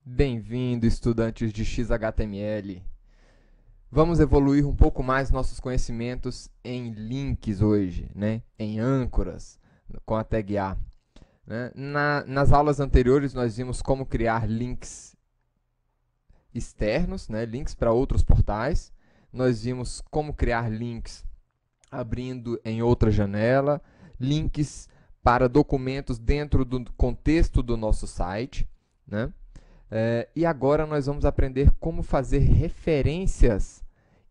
Bem-vindo, estudantes de XHTML. Vamos evoluir um pouco mais nossos conhecimentos em links hoje, né? Em âncoras, com a tag A. Né? Nas aulas anteriores, nós vimos como criar links externos, né? Links para outros portais. Nós vimos como criar links abrindo em outra janela, links para documentos dentro do contexto do nosso site, né? E agora nós vamos aprender como fazer referências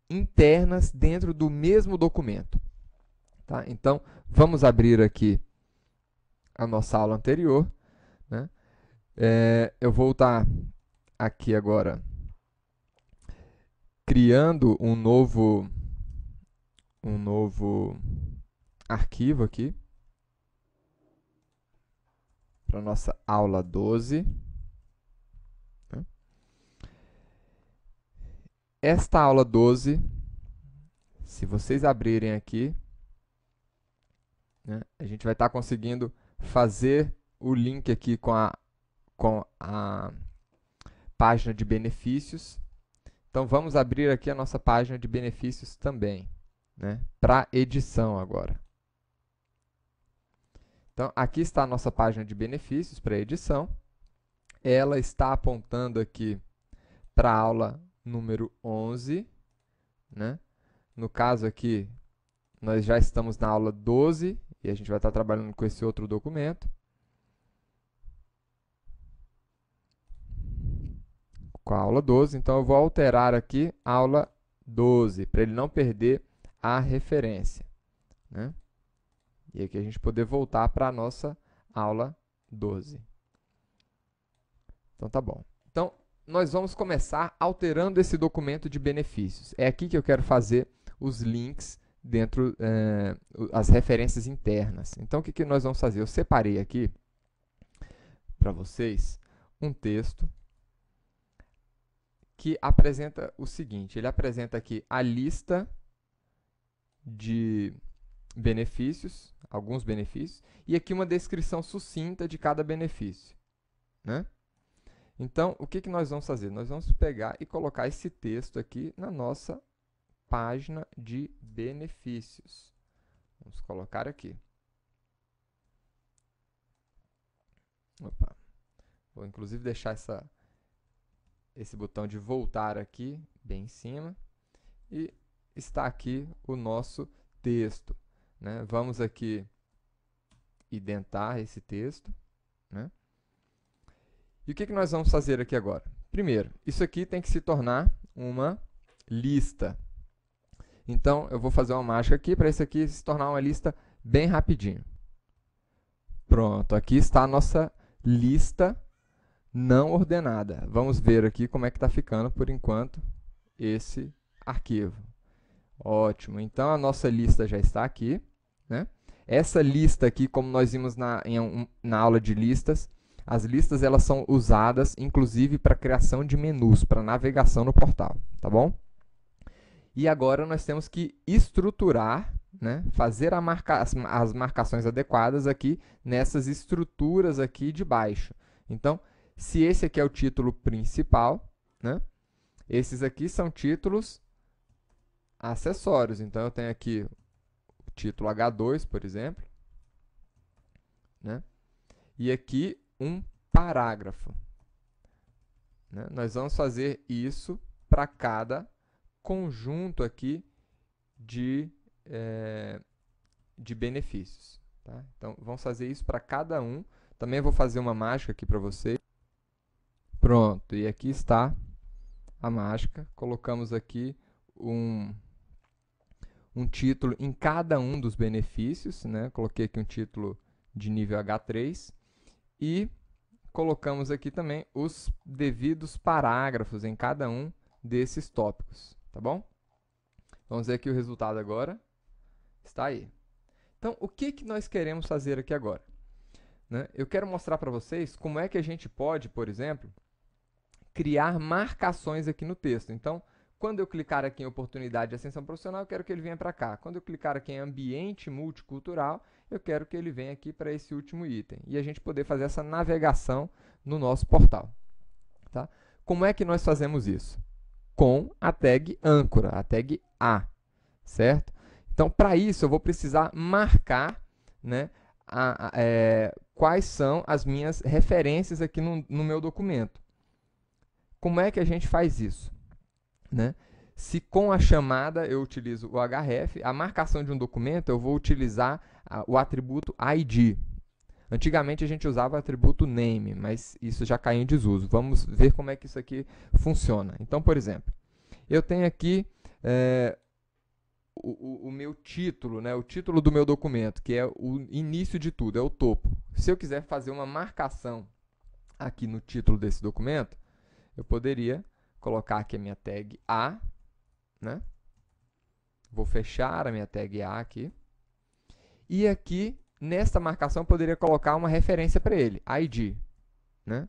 internas dentro do mesmo documento. Tá? Então, vamos abrir aqui a nossa aula anterior. Né? Eu vou estar aqui agora criando um novo arquivo aqui para a nossa aula 12. Esta aula 12, se vocês abrirem aqui, né, a gente vai estar conseguindo fazer o link aqui com a página de benefícios. Então, vamos abrir aqui a nossa página de benefícios também, né, para edição agora. Então, aqui está a nossa página de benefícios para edição. Ela está apontando aqui para a aula número 11, né? No caso aqui, nós já estamos na aula 12 e a gente vai estar trabalhando com esse outro documento. Com a aula 12, então eu vou alterar aqui aula 12, para ele não perder a referência. Né? E aqui a gente poder voltar para a nossa aula 12. Então tá bom. Então, nós vamos começar alterando esse documento de benefícios. É aqui que eu quero fazer os links dentro, as referências internas. Então, o que nós vamos fazer? Eu separei aqui para vocês um texto que apresenta o seguinte. Ele apresenta aqui a lista de benefícios, alguns benefícios, e aqui uma descrição sucinta de cada benefício. Né? Então, o que nós vamos fazer? Nós vamos pegar e colocar esse texto aqui na nossa página de benefícios. Vamos colocar aqui. Opa. Vou, inclusive, deixar esse botão de voltar aqui, bem em cima. E está aqui o nosso texto. Né? Vamos aqui identar esse texto. Né? E o que nós vamos fazer aqui agora? Primeiro, isso aqui tem que se tornar uma lista. Então, eu vou fazer uma mágica aqui para isso aqui se tornar uma lista bem rapidinho. Pronto, aqui está a nossa lista não ordenada. Vamos ver aqui como é que está ficando, por enquanto, esse arquivo. Ótimo, então a nossa lista já está aqui. Né? Essa lista aqui, como nós vimos na aula de listas, as listas elas são usadas, inclusive, para criação de menus, para navegação no portal, tá bom? E agora nós temos que estruturar, né? Fazer as marcações adequadas aqui nessas estruturas aqui de baixo. Então, se esse aqui é o título principal, né? Esses aqui são títulos acessórios. Então, eu tenho aqui o título H2, por exemplo, né? E aqui um parágrafo. Né? Nós vamos fazer isso para cada conjunto aqui de benefícios. Tá? Então, vamos fazer isso para cada um. Também vou fazer uma mágica aqui para vocês. Pronto, e aqui está a mágica. Colocamos aqui um título em cada um dos benefícios. Né? Coloquei aqui um título de nível H3. E colocamos aqui também os devidos parágrafos em cada um desses tópicos. Tá bom? Vamos ver aqui o resultado agora. Está aí. Então, o que nós queremos fazer aqui agora? Né? Eu quero mostrar para vocês como é que a gente pode, por exemplo, criar marcações aqui no texto. Então, quando eu clicar aqui em oportunidade de ascensão profissional, eu quero que ele venha para cá. Quando eu clicar aqui em ambiente multicultural, eu quero que ele venha aqui para esse último item. E a gente poder fazer essa navegação no nosso portal. tá? Como é que nós fazemos isso? Com a tag âncora, a tag A, certo? Então, para isso, eu vou precisar marcar, né, quais são as minhas referências aqui no meu documento. Como é que a gente faz isso? Né? Se com a chamada eu utilizo o href, a marcação de um documento eu vou utilizar o atributo ID. Antigamente a gente usava o atributo name, mas isso já caiu em desuso. Vamos ver como é que isso aqui funciona. Então, por exemplo, eu tenho aqui o meu título, né, o título do meu documento, que é o início de tudo, é o topo. Se eu quiser fazer uma marcação aqui no título desse documento, eu poderia colocar aqui a minha tag A, né? Vou fechar a minha tag A aqui. E aqui, nesta marcação, eu poderia colocar uma referência para ele, ID, né?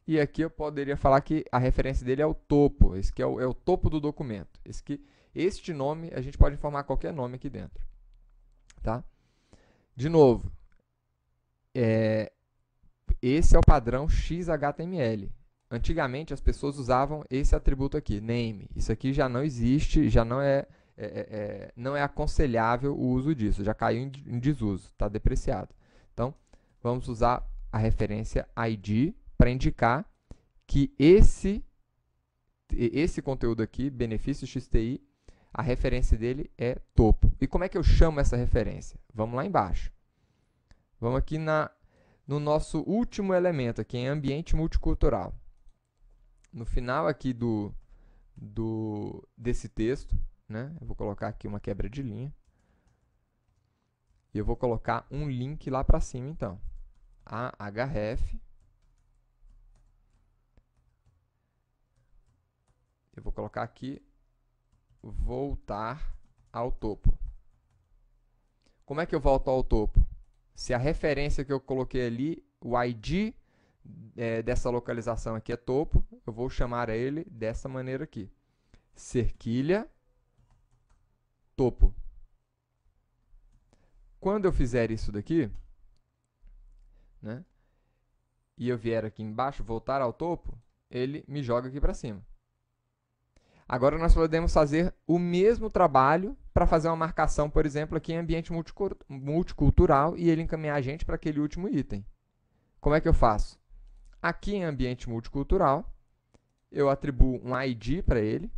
E aqui eu poderia falar que a referência dele é o topo, esse que é o topo do documento. Este nome, a gente pode informar qualquer nome aqui dentro, tá? De novo, esse é o padrão XHTML. Antigamente, as pessoas usavam esse atributo aqui, name. Isso aqui já não existe, já não é aconselhável o uso disso, já caiu em desuso, está depreciado. Então, vamos usar a referência ID para indicar que esse conteúdo aqui, benefício XTI, a referência dele é topo. E como é que eu chamo essa referência? Vamos lá embaixo. Vamos aqui no nosso último elemento, aqui em ambiente multicultural. No final aqui desse texto, né, eu vou colocar aqui uma quebra de linha. E eu vou colocar um link lá para cima, então. A href. Eu vou colocar aqui, voltar ao topo. Como é que eu volto ao topo? Se a referência que eu coloquei ali, o ID dessa localização aqui é topo, eu vou chamar ele dessa maneira aqui. Cerquilha, topo. Quando eu fizer isso daqui, né, e eu vier aqui embaixo, voltar ao topo, ele me joga aqui para cima. Agora nós podemos fazer o mesmo trabalho para fazer uma marcação, por exemplo, aqui em ambiente multicultural e ele encaminhar a gente para aquele último item. Como é que eu faço? Aqui em ambiente multicultural, eu atribuo um ID para ele,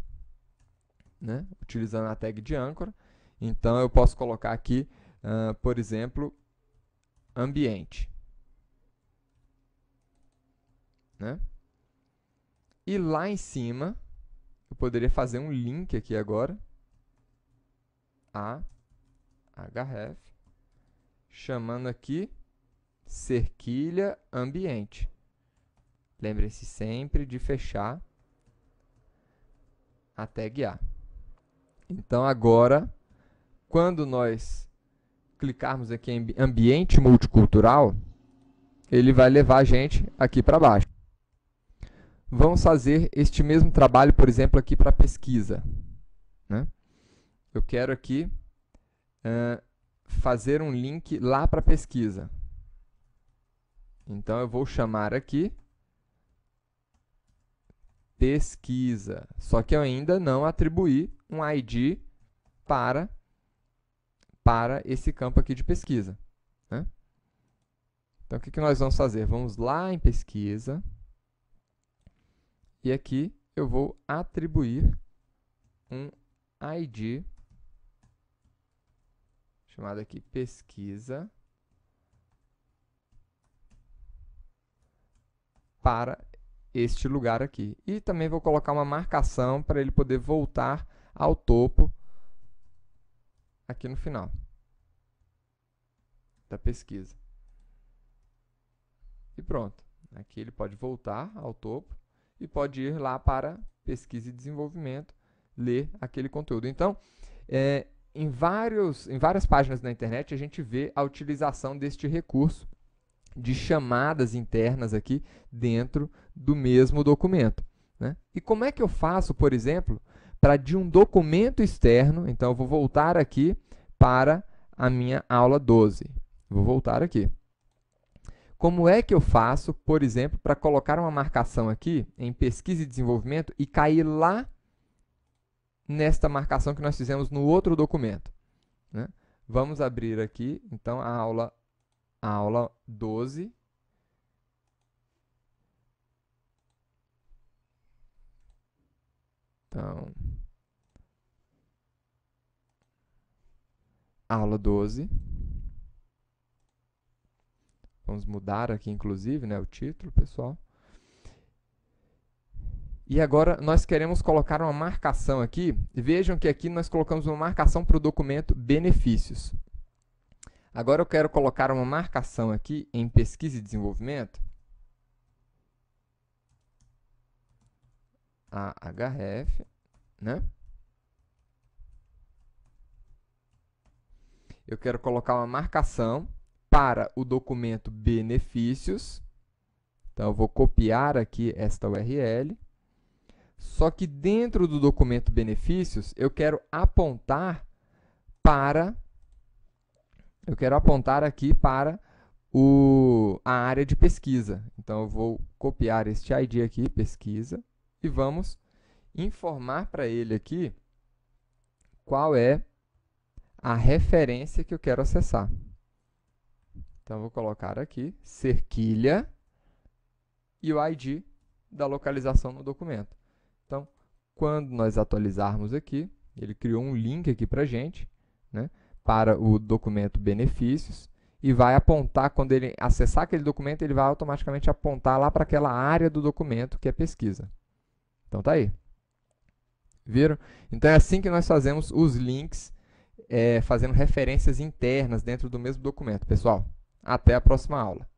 né, utilizando a tag de âncora. Então, eu posso colocar aqui, por exemplo, ambiente. Né? E lá em cima, eu poderia fazer um link aqui agora, a href, chamando aqui cerquilha ambiente. Lembre-se sempre de fechar a tag A. Então, agora, quando nós clicarmos aqui em ambiente multicultural, ele vai levar a gente aqui para baixo. Vamos fazer este mesmo trabalho, por exemplo, aqui para pesquisa. Né? Eu quero aqui fazer um link lá para pesquisa. Então, eu vou chamar aqui pesquisa. Só que eu ainda não atribuí um ID para esse campo aqui de pesquisa. Né? Então, o que nós vamos fazer? Vamos lá em pesquisa. E aqui eu vou atribuir um ID chamado aqui pesquisa para este lugar aqui. E também vou colocar uma marcação para ele poder voltar ao topo aqui no final da pesquisa. E pronto. Aqui ele pode voltar ao topo e pode ir lá para pesquisa e desenvolvimento, ler aquele conteúdo. Então, em várias páginas na internet, a gente vê a utilização deste recurso de chamadas internas aqui dentro do mesmo documento. Né? E como é que eu faço, por exemplo, para de um documento externo, então eu vou voltar aqui para a minha aula 12. Vou voltar aqui. Como é que eu faço, por exemplo, para colocar uma marcação aqui em pesquisa e desenvolvimento e cair lá nesta marcação que nós fizemos no outro documento, né? Vamos abrir aqui, então, a aula 12. Então, aula 12. Vamos mudar aqui, inclusive, né, o título, pessoal. E agora nós queremos colocar uma marcação aqui. Vejam que aqui nós colocamos uma marcação para o documento benefícios. Agora eu quero colocar uma marcação aqui em pesquisa e desenvolvimento. A href, né? Eu quero colocar uma marcação para o documento benefícios. Então, eu vou copiar aqui esta URL. Só que dentro do documento benefícios, eu quero apontar aqui para a área de pesquisa. Então, eu vou copiar este ID aqui, pesquisa, e vamos informar para ele aqui qual é a referência que eu quero acessar. Então, eu vou colocar aqui, cerquilha, e o ID da localização no documento. Então, quando nós atualizarmos aqui, ele criou um link aqui para a gente, né, para o documento benefícios, e vai apontar, quando ele acessar aquele documento, ele vai automaticamente apontar lá para aquela área do documento que é pesquisa. Então, tá aí. Viram? Então, é assim que nós fazemos os links, fazendo referências internas dentro do mesmo documento. Pessoal, até a próxima aula.